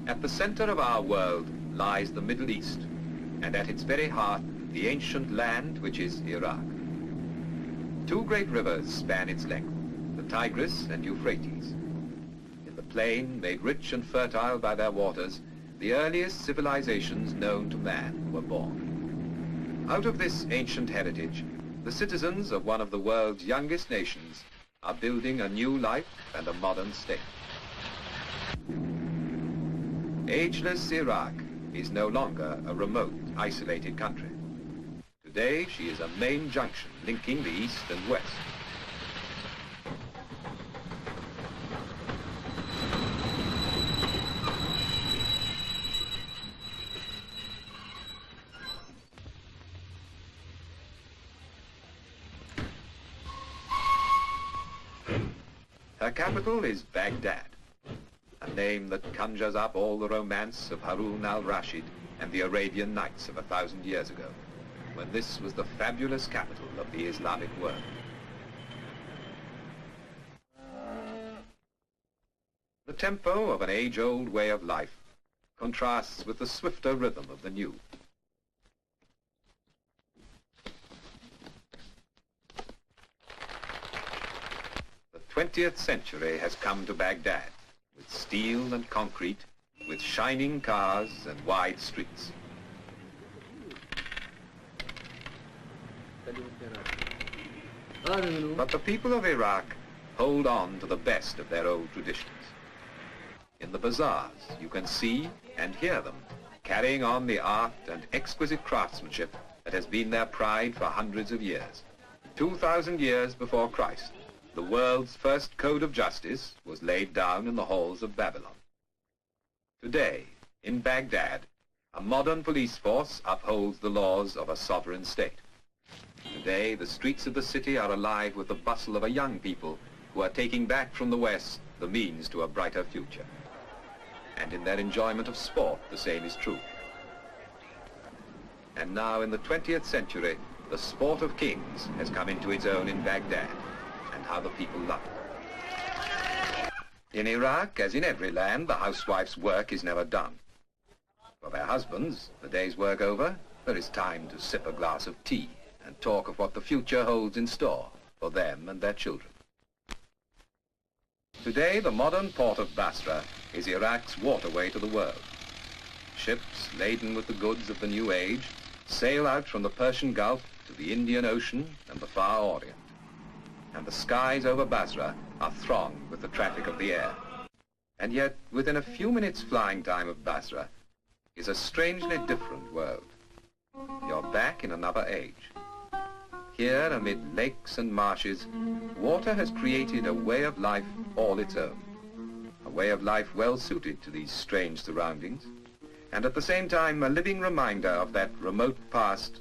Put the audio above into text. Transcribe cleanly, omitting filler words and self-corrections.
At the center of our world lies the Middle East, and at its very heart, the ancient land which is Iraq. Two great rivers span its length, the Tigris and Euphrates. In the plain, made rich and fertile by their waters, the earliest civilizations known to man were born. Out of this ancient heritage, the citizens of one of the world's youngest nations are building a new life and a modern state. Ageless Iraq is no longer a remote, isolated country. Today, she is a main junction linking the East and West. Her capital is Baghdad, a name that conjures up all the romance of Harun al-Rashid and the Arabian Nights of 1,000 years ago, when this was the fabulous capital of the Islamic world. The tempo of an age-old way of life contrasts with the swifter rhythm of the new. The 20th century has come to Baghdad, with steel and concrete, with shining cars and wide streets. But the people of Iraq hold on to the best of their old traditions. In the bazaars, you can see and hear them carrying on the art and exquisite craftsmanship that has been their pride for hundreds of years. 2,000 years before Christ, the world's first code of justice was laid down in the halls of Babylon. Today, in Baghdad, a modern police force upholds the laws of a sovereign state. Today, the streets of the city are alive with the bustle of a young people who are taking back from the West the means to a brighter future. And in their enjoyment of sport, the same is true. And now, in the 20th century, the sport of kings has come into its own in Baghdad, and how the people love it. In Iraq, as in every land, the housewife's work is never done. For their husbands, the day's work over, there is time to sip a glass of tea and talk of what the future holds in store for them and their children. Today, the modern port of Basra is Iraq's waterway to the world. Ships laden with the goods of the new age sail out from the Persian Gulf to the Indian Ocean and the Far Orient. And the skies over Basra are thronged with the traffic of the air. And yet, within a few minutes flying time of Basra is a strangely different world. You're back in another age. Here, amid lakes and marshes, water has created a way of life all its own. A way of life well suited to these strange surroundings, and at the same time a living reminder of that remote past